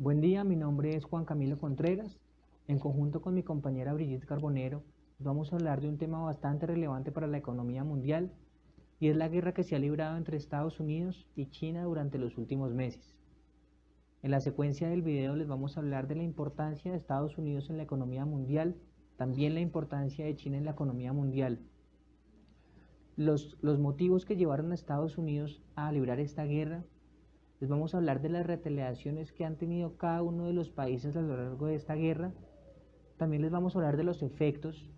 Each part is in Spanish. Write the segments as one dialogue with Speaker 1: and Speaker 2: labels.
Speaker 1: Buen día, mi nombre es Juan Camilo Contreras. En conjunto con mi compañera Brigitte Carbonero, vamos a hablar de un tema bastante relevante para la economía mundial y es la guerra que se ha librado entre Estados Unidos y China durante los últimos meses. En la secuencia del video les vamos a hablar de la importancia de Estados Unidos en la economía mundial, también la importancia de China en la economía mundial, los motivos que llevaron a Estados Unidos a librar esta guerra. Les vamos a hablar de las retaliaciones que han tenido cada uno de los países a lo largo de esta guerra. También les vamos a hablar de los efectos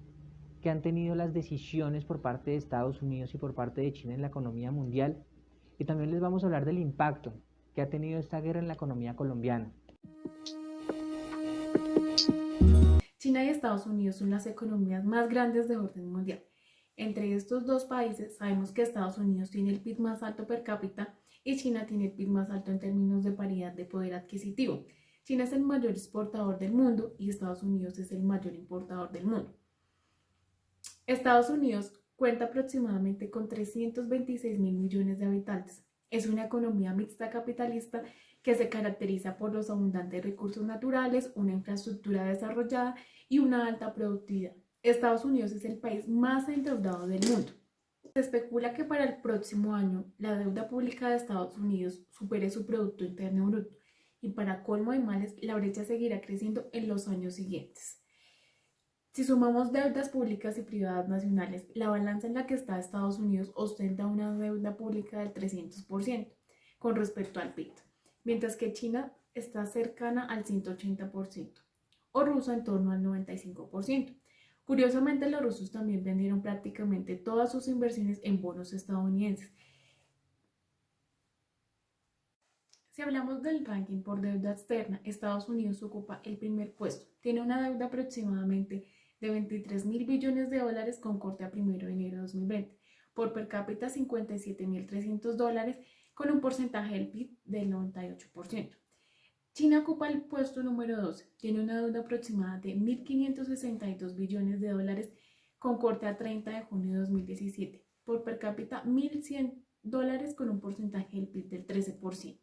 Speaker 1: que han tenido las decisiones por parte de Estados Unidos y por parte de China en la economía mundial. Y también les vamos a hablar del impacto que ha tenido esta guerra en la economía colombiana.
Speaker 2: China y Estados Unidos son las economías más grandes de orden mundial. Entre estos dos países sabemos que Estados Unidos tiene el PIB más alto per cápita y China tiene el PIB más alto en términos de paridad de poder adquisitivo. China es el mayor exportador del mundo y Estados Unidos es el mayor importador del mundo. Estados Unidos cuenta aproximadamente con 326 mil millones de habitantes. Es una economía mixta capitalista que se caracteriza por los abundantes recursos naturales, una infraestructura desarrollada y una alta productividad. Estados Unidos es el país más endeudado del mundo. Se especula que para el próximo año la deuda pública de Estados Unidos supere su Producto Interno Bruto y para colmo de males la brecha seguirá creciendo en los años siguientes. Si sumamos deudas públicas y privadas nacionales, la balanza en la que está Estados Unidos ostenta una deuda pública del 300% con respecto al PIB, mientras que China está cercana al 180% o Rusia en torno al 95%. Curiosamente, los rusos también vendieron prácticamente todas sus inversiones en bonos estadounidenses. Si hablamos del ranking por deuda externa, Estados Unidos ocupa el primer puesto. Tiene una deuda aproximadamente de 23 mil billones de dólares con corte a 1 de enero de 2020. Por per cápita 57.300 dólares con un porcentaje del PIB del 98%. China ocupa el puesto número 12. Tiene una deuda aproximada de 1.562 billones de dólares con corte a 30 de junio de 2017. Por per cápita 1.100 dólares con un porcentaje del PIB del 13%.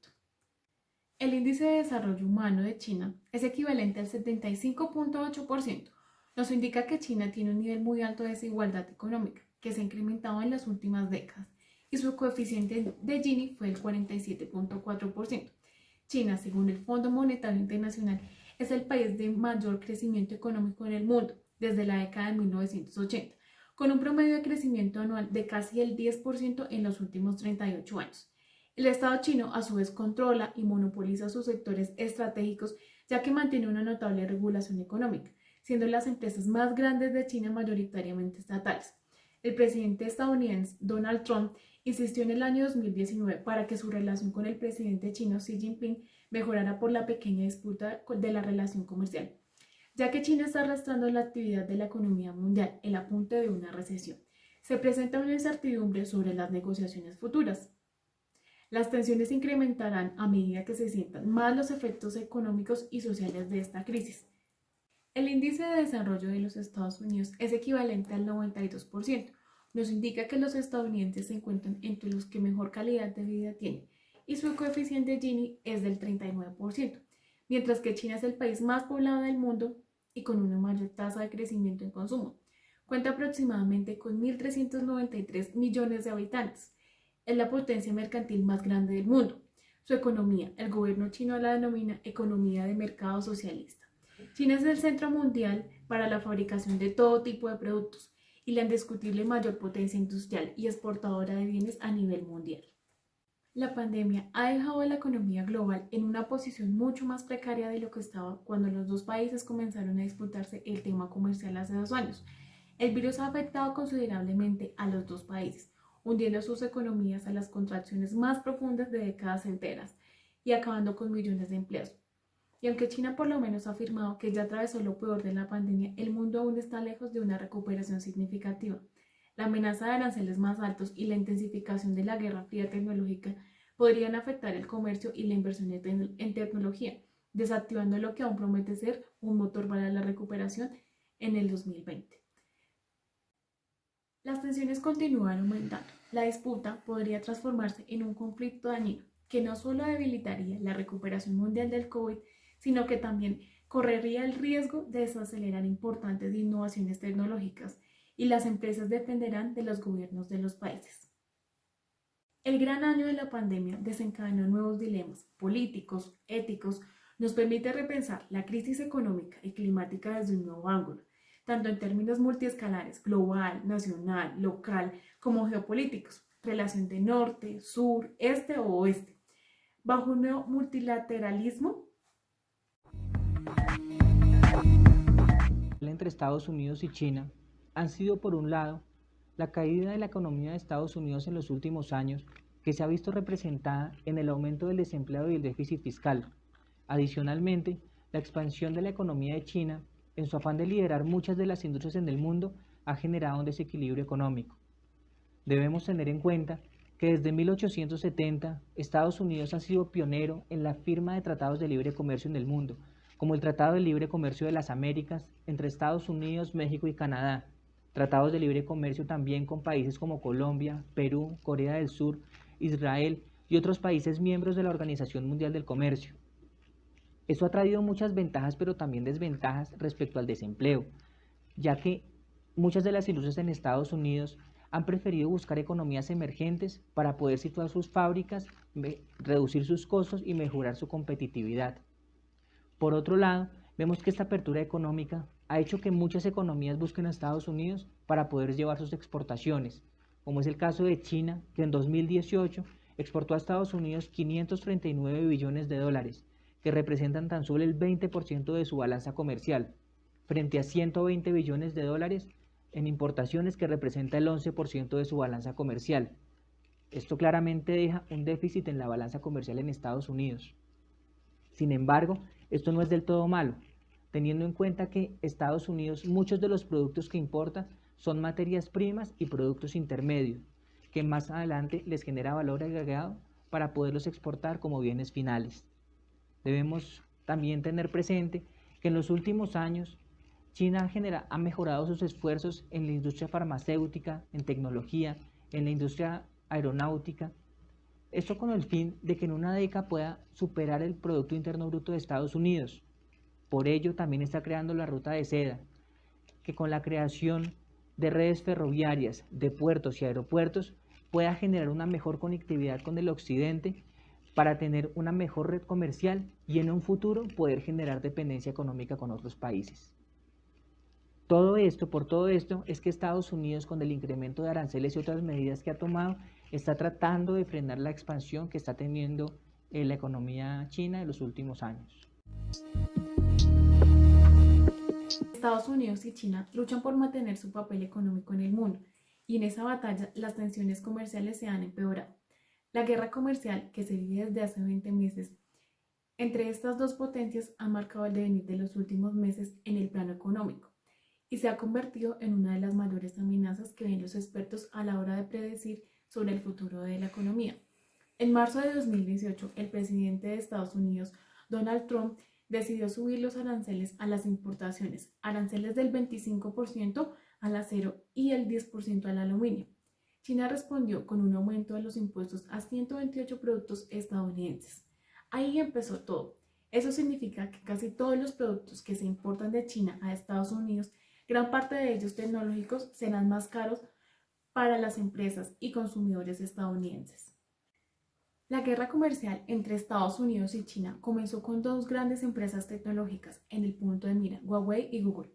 Speaker 2: El índice de desarrollo humano de China es equivalente al 75.8%. Nos indica que China tiene un nivel muy alto de desigualdad económica, que se ha incrementado en las últimas décadas, y su coeficiente de Gini fue el 47.4%. China, según el Fondo Monetario Internacional, es el país de mayor crecimiento económico en el mundo desde la década de 1980, con un promedio de crecimiento anual de casi el 10% en los últimos 38 años. El Estado chino a su vez controla y monopoliza sus sectores estratégicos ya que mantiene una notable regulación económica, siendo las empresas más grandes de China mayoritariamente estatales. El presidente estadounidense Donald Trump insistió en el año 2019 para que su relación con el presidente chino Xi Jinping mejorara por la pequeña disputa de la relación comercial, ya que China está arrastrando la actividad de la economía mundial en la punta de una recesión. Se presenta una incertidumbre sobre las negociaciones futuras. Las tensiones se incrementarán a medida que se sientan más los efectos económicos y sociales de esta crisis. El índice de desarrollo de los Estados Unidos es equivalente al 92%. Nos indica que los estadounidenses se encuentran entre los que mejor calidad de vida tienen y su coeficiente Gini es del 39%, mientras que China es el país más poblado del mundo y con una mayor tasa de crecimiento en consumo. Cuenta aproximadamente con 1.393 millones de habitantes. Es la potencia mercantil más grande del mundo. Su economía, el gobierno chino la denomina economía de mercado socialista. China es el centro mundial para la fabricación de todo tipo de productos y la indiscutible mayor potencia industrial y exportadora de bienes a nivel mundial. La pandemia ha dejado a la economía global en una posición mucho más precaria de lo que estaba cuando los dos países comenzaron a disputarse el tema comercial hace 2 años. El virus ha afectado considerablemente a los dos países, hundiendo sus economías a las contracciones más profundas de décadas enteras y acabando con millones de empleos. Y aunque China por lo menos ha afirmado que ya atravesó lo peor de la pandemia, el mundo aún está lejos de una recuperación significativa. La amenaza de aranceles más altos y la intensificación de la guerra fría tecnológica podrían afectar el comercio y la inversión en tecnología, desactivando lo que aún promete ser un motor para la recuperación en el 2020. Las tensiones continúan aumentando. La disputa podría transformarse en un conflicto dañino que no solo debilitaría la recuperación mundial del COVID, sino que también correría el riesgo de desacelerar importantes innovaciones tecnológicas y las empresas dependerán de los gobiernos de los países. El gran año de la pandemia desencadenó nuevos dilemas políticos, éticos, nos permite repensar la crisis económica y climática desde un nuevo ángulo, tanto en términos multiescalares, global, nacional, local, como geopolíticos, relación de norte, sur, este o oeste. Bajo un nuevo multilateralismo
Speaker 1: entre Estados Unidos y China han sido, por un lado, la caída de la economía de Estados Unidos en los últimos años, que se ha visto representada en el aumento del desempleo y el déficit fiscal. Adicionalmente, la expansión de la economía de China, en su afán de liderar muchas de las industrias en el mundo, ha generado un desequilibrio económico. Debemos tener en cuenta que desde 1870 Estados Unidos ha sido pionero en la firma de tratados de libre comercio en el mundo, como el Tratado de Libre Comercio de las Américas entre Estados Unidos, México y Canadá, tratados de libre comercio también con países como Colombia, Perú, Corea del Sur, Israel y otros países miembros de la Organización Mundial del Comercio. Esto ha traído muchas ventajas, pero también desventajas respecto al desempleo, ya que muchas de las industrias en Estados Unidos han preferido buscar economías emergentes para poder situar sus fábricas, reducir sus costos y mejorar su competitividad. Por otro lado, vemos que esta apertura económica ha hecho que muchas economías busquen a Estados Unidos para poder llevar sus exportaciones, como es el caso de China, que en 2018 exportó a Estados Unidos 539 billones de dólares, que representan tan solo el 20% de su balanza comercial, frente a 120 billones de dólares en importaciones, que representa el 11% de su balanza comercial. Esto claramente deja un déficit en la balanza comercial en Estados Unidos. Sin embargo, esto no es del todo malo, teniendo en cuenta que Estados Unidos, muchos de los productos que importa son materias primas y productos intermedios, que más adelante les genera valor agregado para poderlos exportar como bienes finales. Debemos también tener presente que en los últimos años China ha mejorado sus esfuerzos en la industria farmacéutica, en tecnología, en la industria aeronáutica. Esto con el fin de que en una década pueda superar el Producto Interno Bruto de Estados Unidos. Por ello también está creando la Ruta de Seda, que con la creación de redes ferroviarias, de puertos y aeropuertos, pueda generar una mejor conectividad con el occidente para tener una mejor red comercial y en un futuro poder generar dependencia económica con otros países. Por todo esto es que Estados Unidos, con el incremento de aranceles y otras medidas que ha tomado, está tratando de frenar la expansión que está teniendo la economía china en los últimos años.
Speaker 2: Estados Unidos y China luchan por mantener su papel económico en el mundo, y en esa batalla las tensiones comerciales se han empeorado. La guerra comercial, que se vive desde hace 20 meses entre estas dos potencias, ha marcado el devenir de los últimos meses en el plano económico y se ha convertido en una de las mayores amenazas que ven los expertos a la hora de predecir sobre el futuro de la economía. En marzo de 2018, el presidente de Estados Unidos, Donald Trump, decidió subir los aranceles a las importaciones, aranceles del 25% al acero y el 10% al aluminio. China respondió con un aumento de los impuestos a 128 productos estadounidenses. Ahí empezó todo. Eso significa que casi todos los productos que se importan de China a Estados Unidos, gran parte de ellos tecnológicos, serán más caros para las empresas y consumidores estadounidenses. La guerra comercial entre Estados Unidos y China comenzó con dos grandes empresas tecnológicas en el punto de mira, Huawei y Google.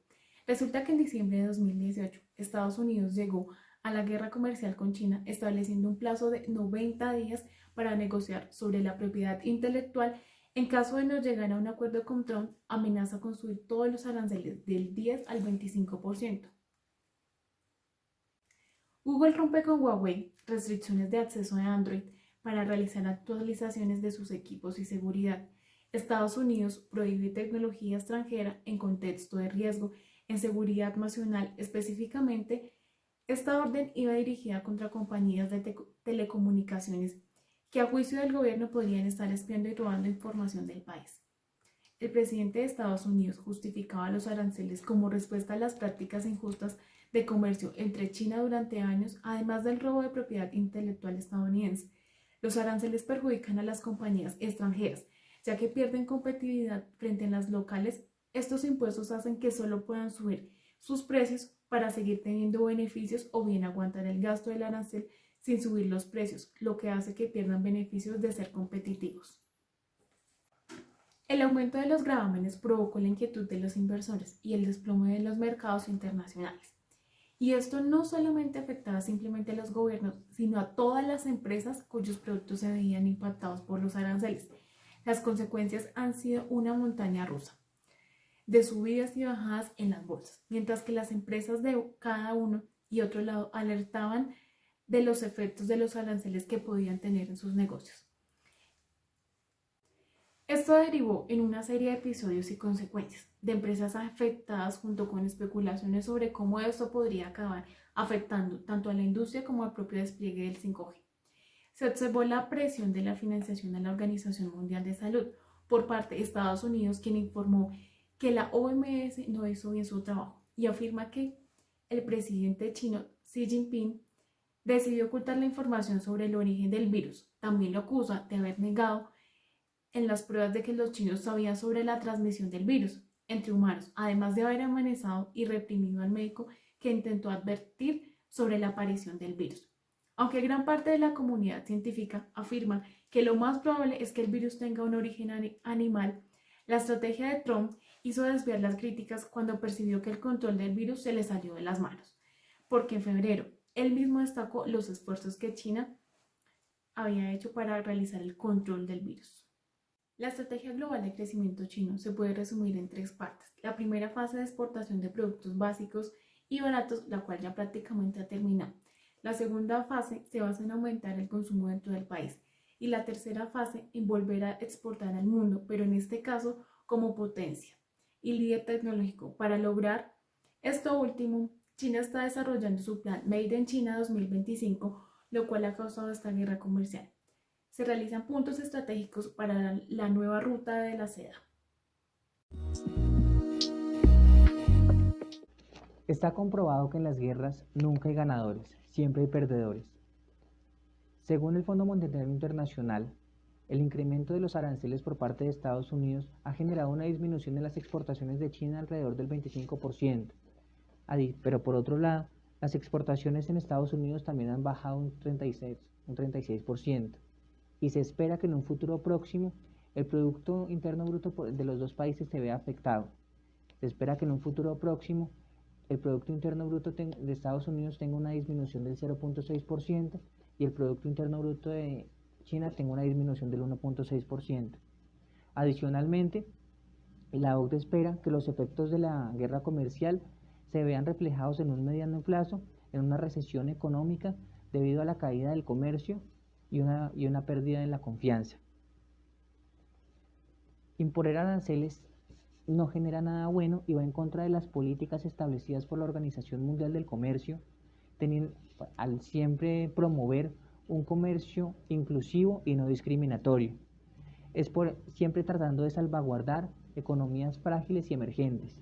Speaker 2: Resulta que en diciembre de 2018, Estados Unidos llegó a la guerra comercial con China, estableciendo un plazo de 90 días para negociar sobre la propiedad intelectual. En caso de no llegar a un acuerdo con Trump, amenaza con subir todos los aranceles del 10 al 25%. Google rompe con Huawei restricciones de acceso a Android para realizar actualizaciones de sus equipos y seguridad. Estados Unidos prohíbe tecnología extranjera en contexto de riesgo en seguridad nacional. Específicamente, esta orden iba dirigida contra compañías de telecomunicaciones que a juicio del gobierno podrían estar espiando y robando información del país. El presidente de Estados Unidos justificaba los aranceles como respuesta a las prácticas injustas de comercio entre China durante años, además del robo de propiedad intelectual estadounidense. Los aranceles perjudican a las compañías extranjeras, ya que pierden competitividad frente a las locales. Estos impuestos hacen que solo puedan subir sus precios para seguir teniendo beneficios o bien aguantar el gasto del arancel sin subir los precios, lo que hace que pierdan beneficios de ser competitivos. El aumento de los gravámenes provocó la inquietud de los inversores y el desplome de los mercados internacionales. Y esto no solamente afectaba simplemente a los gobiernos, sino a todas las empresas cuyos productos se veían impactados por los aranceles. Las consecuencias han sido una montaña rusa de subidas y bajadas en las bolsas, mientras que las empresas de cada uno y otro lado alertaban de los efectos de los aranceles que podían tener en sus negocios. Esto derivó en una serie de episodios y consecuencias de empresas afectadas junto con especulaciones sobre cómo esto podría acabar afectando tanto a la industria como al propio despliegue del 5G. Se observó la presión de la financiación a la Organización Mundial de Salud por parte de Estados Unidos, quien informó que la OMS no hizo bien su trabajo y afirma que el presidente chino Xi Jinping decidió ocultar la información sobre el origen del virus. También lo acusa de haber negado en las pruebas de que los chinos sabían sobre la transmisión del virus entre humanos, además de haber amenazado y reprimido al médico que intentó advertir sobre la aparición del virus. Aunque gran parte de la comunidad científica afirma que lo más probable es que el virus tenga un origen animal, la estrategia de Trump hizo desviar las críticas cuando percibió que el control del virus se le salió de las manos, porque en febrero él mismo destacó los esfuerzos que China había hecho para realizar el control del virus. La estrategia global de crecimiento chino se puede resumir en 3 partes. La primera fase de exportación de productos básicos y baratos, la cual ya prácticamente ha terminado. La segunda fase se basa en aumentar el consumo dentro del país. Y la tercera fase en volver a exportar al mundo, pero en este caso como potencia y líder tecnológico. Para lograr esto último, China está desarrollando su plan Made in China 2025, lo cual ha causado esta guerra comercial. Se realizan puntos estratégicos para la nueva ruta de la seda.
Speaker 1: Está comprobado que en las guerras nunca hay ganadores, siempre hay perdedores. Según el Fondo Monetario Internacional, el incremento de los aranceles por parte de Estados Unidos ha generado una disminución de las exportaciones de China alrededor del 25%. Pero por otro lado, las exportaciones en Estados Unidos también han bajado un 36%. Y se espera que en un futuro próximo el Producto Interno Bruto de los dos países se vea afectado. Se espera que en un futuro próximo el Producto Interno Bruto de Estados Unidos tenga una disminución del 0.6% y el Producto Interno Bruto de China tenga una disminución del 1.6%. Adicionalmente, la OCDE espera que los efectos de la guerra comercial se vean reflejados en un mediano plazo en una recesión económica debido a la caída del comercio y una pérdida en la confianza. Imponer aranceles no genera nada bueno y va en contra de las políticas establecidas por la Organización Mundial del Comercio, al siempre promover un comercio inclusivo y no discriminatorio. Siempre tratando de salvaguardar economías frágiles y emergentes.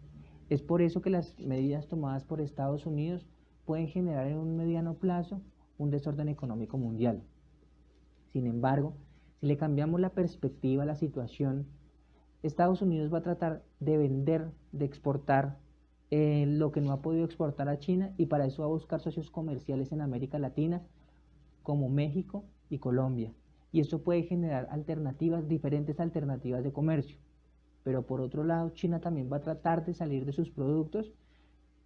Speaker 1: Es por eso que las medidas tomadas por Estados Unidos pueden generar en un mediano plazo un desorden económico mundial. Sin embargo, si le cambiamos la perspectiva a la situación, Estados Unidos va a tratar de vender, de exportar lo que no ha podido exportar a China, y para eso va a buscar socios comerciales en América Latina como México y Colombia. Y eso puede generar diferentes alternativas de comercio. Pero por otro lado, China también va a tratar de salir de sus productos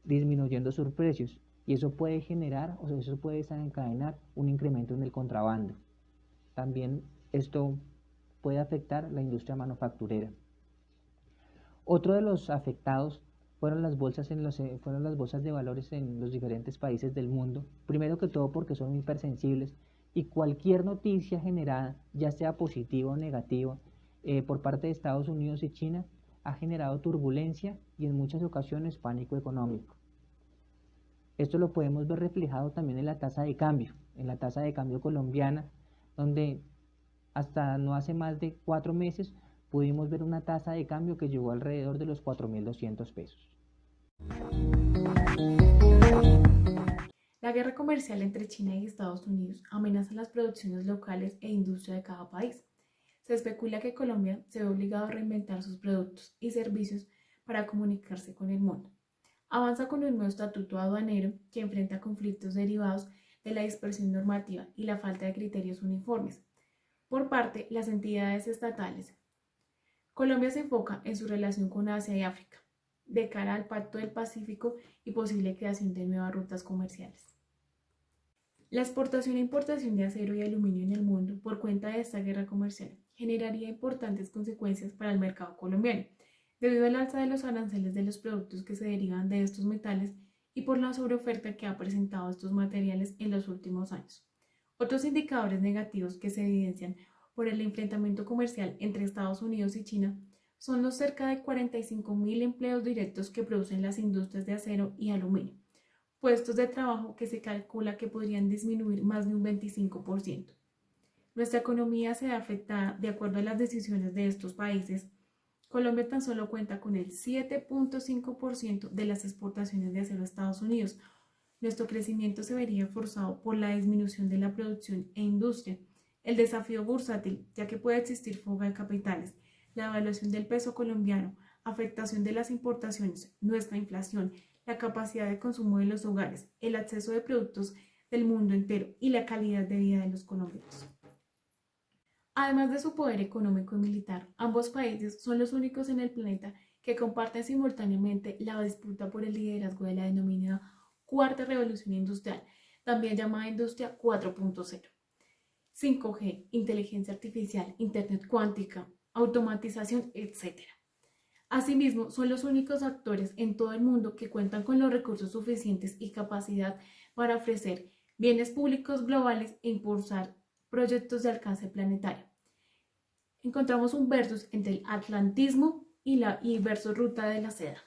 Speaker 1: disminuyendo sus precios. Y eso puede desencadenar un incremento en el contrabando. También esto puede afectar la industria manufacturera. Otro de los afectados fueron las bolsas de valores en los diferentes países del mundo. Primero que todo porque son hipersensibles y cualquier noticia generada, ya sea positiva o negativa, por parte de Estados Unidos y China, ha generado turbulencia y en muchas ocasiones pánico económico. Esto lo podemos ver reflejado también en la tasa de cambio colombiana, donde hasta no hace más de 4 meses pudimos ver una tasa de cambio que llegó alrededor de los 4.200 pesos.
Speaker 2: La guerra comercial entre China y Estados Unidos amenaza las producciones locales e industria de cada país. Se especula que Colombia se ve obligado a reinventar sus productos y servicios para comunicarse con el mundo. Avanza con un nuevo estatuto aduanero que enfrenta conflictos derivados de la dispersión normativa y la falta de criterios uniformes por parte de las entidades estatales. Colombia se enfoca en su relación con Asia y África, de cara al Pacto del Pacífico y posible creación de nuevas rutas comerciales. La exportación e importación de acero y aluminio en el mundo por cuenta de esta guerra comercial generaría importantes consecuencias para el mercado colombiano, debido al alza de los aranceles de los productos que se derivan de estos metales y por la sobreoferta que ha presentado estos materiales en los últimos años. Otros indicadores negativos que se evidencian por el enfrentamiento comercial entre Estados Unidos y China son los cerca de 45.000 empleos directos que producen las industrias de acero y aluminio, puestos de trabajo que se calcula que podrían disminuir más de un 25%. Nuestra economía se ve afectada de acuerdo a las decisiones de estos países. Colombia tan solo cuenta con el 7.5% de las exportaciones de acero a Estados Unidos. Nuestro crecimiento se vería forzado por la disminución de la producción e industria, el desafío bursátil, ya que puede existir fuga de capitales, la devaluación del peso colombiano, afectación de las importaciones, nuestra inflación, la capacidad de consumo de los hogares, el acceso de productos del mundo entero y la calidad de vida de los colombianos. Además de su poder económico y militar, ambos países son los únicos en el planeta que comparten simultáneamente la disputa por el liderazgo de la denominada Cuarta Revolución Industrial, también llamada Industria 4.0. 5G, inteligencia artificial, internet cuántica, automatización, etc. Asimismo, son los únicos actores en todo el mundo que cuentan con los recursos suficientes y capacidad para ofrecer bienes públicos globales e impulsar proyectos de alcance planetario. Encontramos un versus entre el atlantismo y versus ruta de la seda.